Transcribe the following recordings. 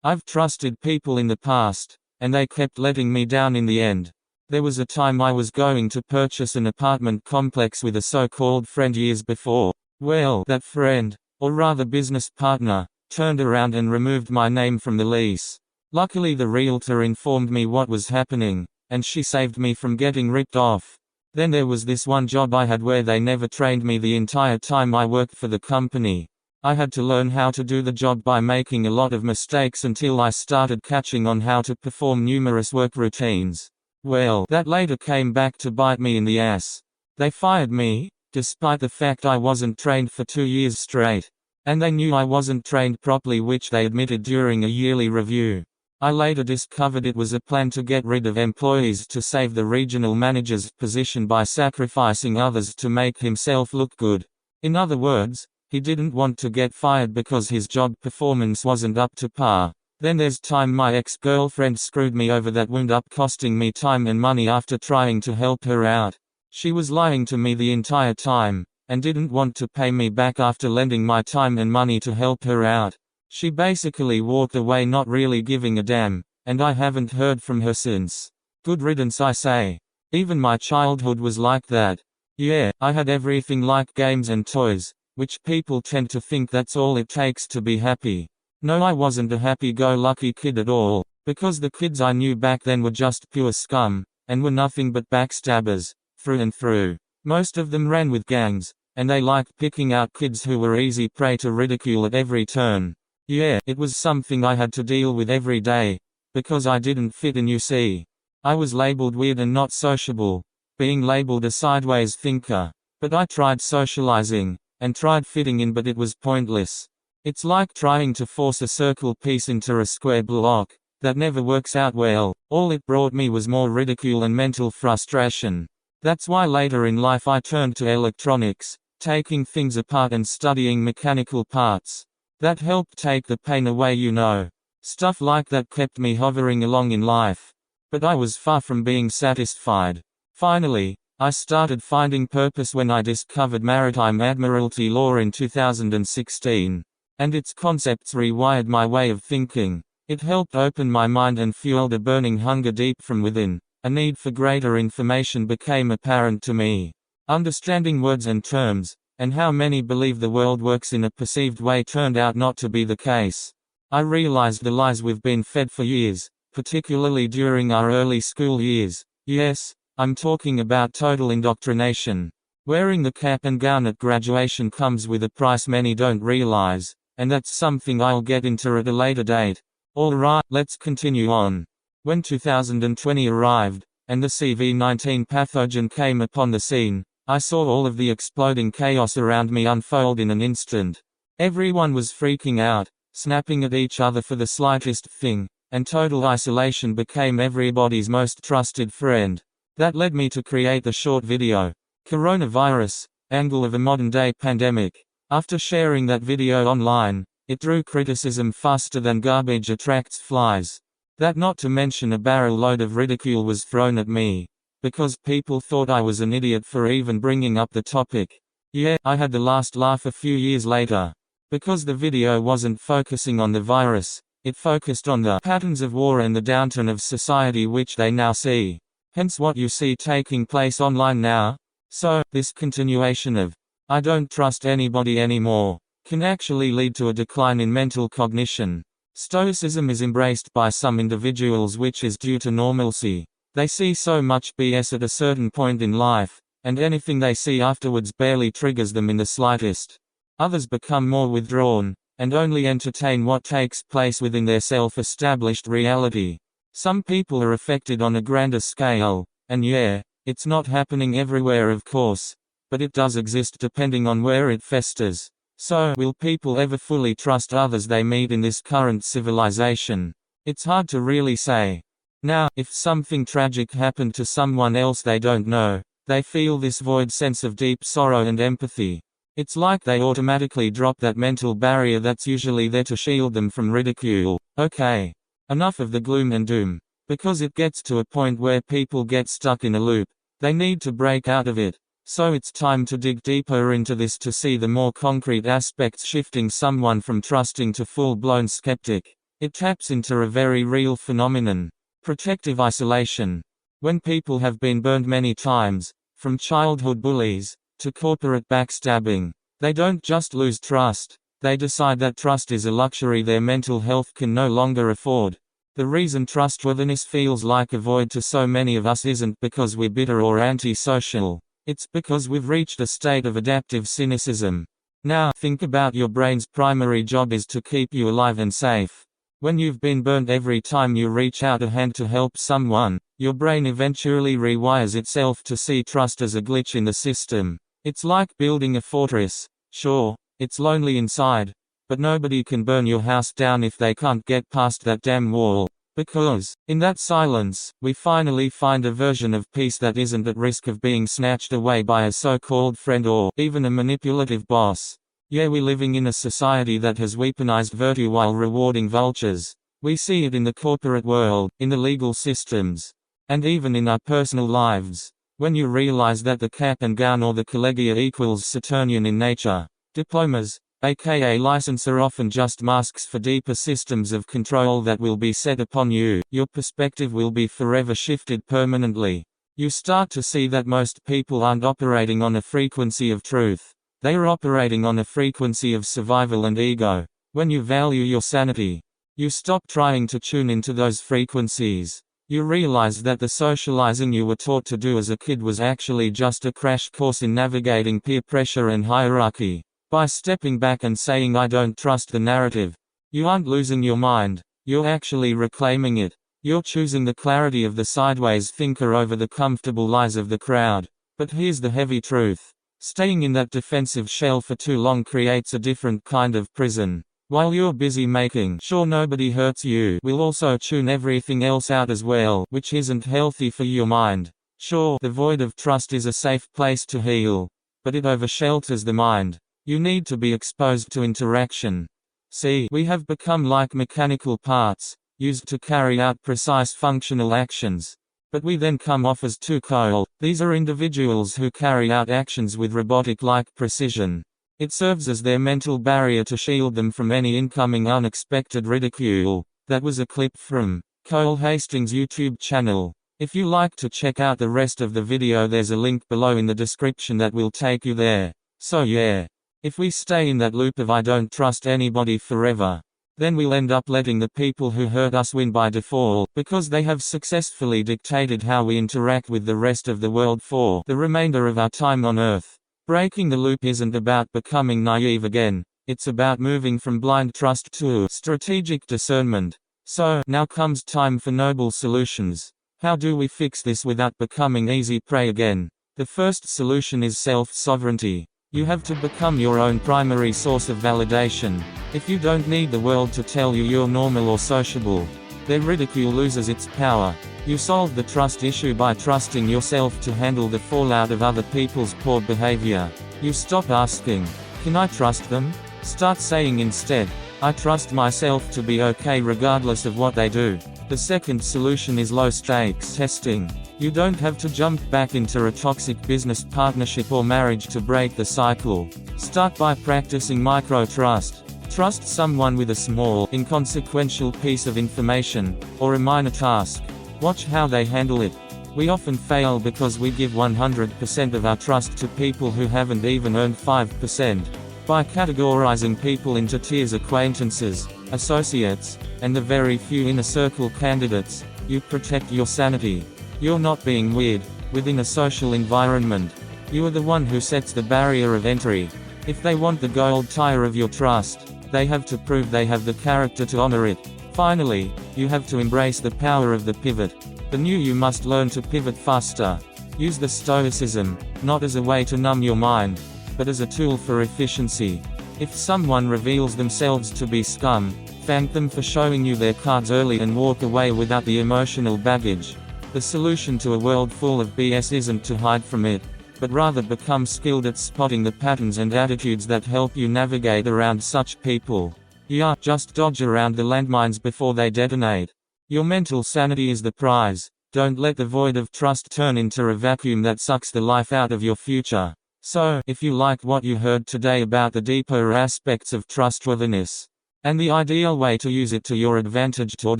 I've trusted people in the past, and they kept letting me down in the end. There was a time I was going to purchase an apartment complex with a so-called friend years before. Well, that friend, or rather business partner, turned around and removed my name from the lease. Luckily the realtor informed me what was happening, and she saved me from getting ripped off. Then there was this one job I had where they never trained me the entire time I worked for the company. I had to learn how to do the job by making a lot of mistakes until I started catching on how to perform numerous work routines. Well, that later came back to bite me in the ass. They fired me, despite the fact I wasn't trained for 2 years straight. And they knew I wasn't trained properly, which they admitted during a yearly review. I later discovered it was a plan to get rid of employees to save the regional manager's position by sacrificing others to make himself look good. In other words, he didn't want to get fired because his job performance wasn't up to par. Then there's time my ex-girlfriend screwed me over that wound up costing me time and money after trying to help her out. She was lying to me the entire time, and didn't want to pay me back after lending my time and money to help her out. She basically walked away not really giving a damn, and I haven't heard from her since. Good riddance, I say. Even my childhood was like that. Yeah, I had everything like games and toys, which people tend to think that's all it takes to be happy. No, I wasn't a happy-go-lucky kid at all, because the kids I knew back then were just pure scum, and were nothing but backstabbers, through and through. Most of them ran with gangs, and they liked picking out kids who were easy prey to ridicule at every turn. Yeah, it was something I had to deal with every day, because I didn't fit in, you see. I was labeled weird and not sociable, being labeled a sideways thinker. But I tried socializing, and tried fitting in, but it was pointless. It's like trying to force a circle piece into a square block. That never works out well. All it brought me was more ridicule and mental frustration. That's why later in life I turned to electronics, taking things apart and studying mechanical parts. That helped take the pain away, you know. Stuff like that kept me hovering along in life. But I was far from being satisfied. Finally, I started finding purpose when I discovered maritime admiralty law in 2016. And its concepts rewired my way of thinking. It helped open my mind and fueled a burning hunger deep from within. A need for greater information became apparent to me. Understanding words and terms, and how many believe the world works in a perceived way, turned out not to be the case. I realized the lies we've been fed for years, particularly during our early school years. Yes, I'm talking about total indoctrination. Wearing the cap and gown at graduation comes with a price many don't realize, and that's something I'll get into at a later date. Alright, let's continue on. When 2020 arrived, and the COVID-19 pathogen came upon the scene, I saw all of the exploding chaos around me unfold in an instant. Everyone was freaking out, snapping at each other for the slightest thing, and total isolation became everybody's most trusted friend. That led me to create the short video, Coronavirus, Angle of a Modern-Day Pandemic. After sharing that video online, it drew criticism faster than garbage attracts flies. That, not to mention a barrel load of ridicule, was thrown at me, because people thought I was an idiot for even bringing up the topic. Yeah, I had the last laugh a few years later. Because the video wasn't focusing on the virus, it focused on the patterns of war and the downturn of society which they now see. Hence what you see taking place online now. So, this continuation of "I don't trust anybody anymore" can actually lead to a decline in mental cognition. Stoicism is embraced by some individuals, which is due to normalcy. They see so much BS at a certain point in life, and anything they see afterwards barely triggers them in the slightest. Others become more withdrawn, and only entertain what takes place within their self-established reality. Some people are affected on a grander scale, and yeah, it's not happening everywhere, of course. but it does exist depending on where it festers. So, will people ever fully trust others they meet in this current civilization? It's hard to really say. Now, if something tragic happened to someone else they don't know, they feel this void sense of deep sorrow and empathy. It's like they automatically drop that mental barrier that's usually there to shield them from ridicule. Okay. Enough of the gloom and doom. Because it gets to a point where people get stuck in a loop. They need to break out of it. So it's time to dig deeper into this to see the more concrete aspects shifting someone from trusting to full-blown skeptic. It taps into a very real phenomenon. Protective isolation. When people have been burned many times, from childhood bullies to corporate backstabbing, they don't just lose trust, they decide that trust is a luxury their mental health can no longer afford. The reason trustworthiness feels like a void to so many of us isn't because we're bitter or antisocial, it's because we've reached a state of adaptive cynicism. Now, think about your brain's primary job is to keep you alive and safe. When you've been burned every time you reach out a hand to help someone, your brain eventually rewires itself to see trust as a glitch in the system. It's like building a fortress. Sure, it's lonely inside, but nobody can burn your house down if they can't get past that damn wall. Because, in that silence, we finally find a version of peace that isn't at risk of being snatched away by a so-called friend or even a manipulative boss. Yeah, we're living in a society that has weaponized virtue while rewarding vultures. We see it in the corporate world, in the legal systems, and even in our personal lives. When you realize that the cap and gown or the collegia equals Saturnian in nature, diplomas, aka license, are often just masks for deeper systems of control that will be set upon you, your perspective will be forever shifted permanently. You start to see that most people aren't operating on a frequency of truth. They are operating on a frequency of survival and ego. When you value your sanity, you stop trying to tune into those frequencies. You realize that the socializing you were taught to do as a kid was actually just a crash course in navigating peer pressure and hierarchy. By stepping back and saying I don't trust the narrative, you aren't losing your mind, you're actually reclaiming it. You're choosing the clarity of the sideways thinker over the comfortable lies of the crowd. But here's the heavy truth. Staying in that defensive shell for too long creates a different kind of prison. While you're busy making sure nobody hurts you, will also tune everything else out as well, which isn't healthy for your mind. Sure, the void of trust is a safe place to heal, but it overshelters the mind. You need to be exposed to interaction. See, we have become like mechanical parts, used to carry out precise functional actions. But we then come off as too cold. These are individuals who carry out actions with robotic-like precision. It serves as their mental barrier to shield them from any incoming unexpected ridicule. That was a clip from Cole Hastings' YouTube channel. If you like to check out the rest of the video, there's a link below in the description that will take you there. So yeah, if we stay in that loop of I don't trust anybody forever, then we'll end up letting the people who hurt us win by default, because they have successfully dictated how we interact with the rest of the world for the remainder of our time on Earth. Breaking the loop isn't about becoming naive again, it's about moving from blind trust to strategic discernment. So, now comes time for noble solutions. How do we fix this without becoming easy prey again? The first solution is self-sovereignty. You have to become your own primary source of validation. If you don't need the world to tell you you're normal or sociable, their ridicule loses its power. You solve the trust issue by trusting yourself to handle the fallout of other people's poor behavior. You stop asking, "Can I trust them?" Start saying instead, "I trust myself to be okay regardless of what they do." The second solution is low-stakes testing. You don't have to jump back into a toxic business partnership or marriage to break the cycle. Start by practicing micro-trust. Trust someone with a small, inconsequential piece of information, or a minor task. Watch how they handle it. We often fail because we give 100% of our trust to people who haven't even earned 5%. By categorizing people into tiers: acquaintances, associates, and the very few inner circle candidates, you protect your sanity. You're not being weird. Within a social environment, you are the one who sets the barrier of entry. If they want the gold tire of your trust, they have to prove they have the character to honor it. Finally, you have to embrace the power of the pivot. The new you must learn to pivot faster. Use the stoicism, not as a way to numb your mind, but as a tool for efficiency. If someone reveals themselves to be scum, thank them for showing you their cards early and walk away without the emotional baggage. The solution to a world full of BS isn't to hide from it, but rather become skilled at spotting the patterns and attitudes that help you navigate around such people. Yeah, just dodge around the landmines before they detonate. Your mental sanity is the prize. Don't let the void of trust turn into a vacuum that sucks the life out of your future. So, if you liked what you heard today about the deeper aspects of trustworthiness, and the ideal way to use it to your advantage toward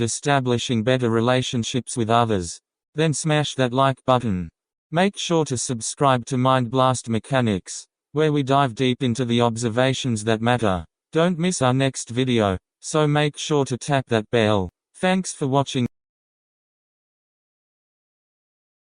establishing better relationships with others, then smash that like button. Make sure to subscribe to Mind Blast Mechanics, where we dive deep into the observations that matter. Don't miss our next video, so make sure to tap that bell. Thanks for watching.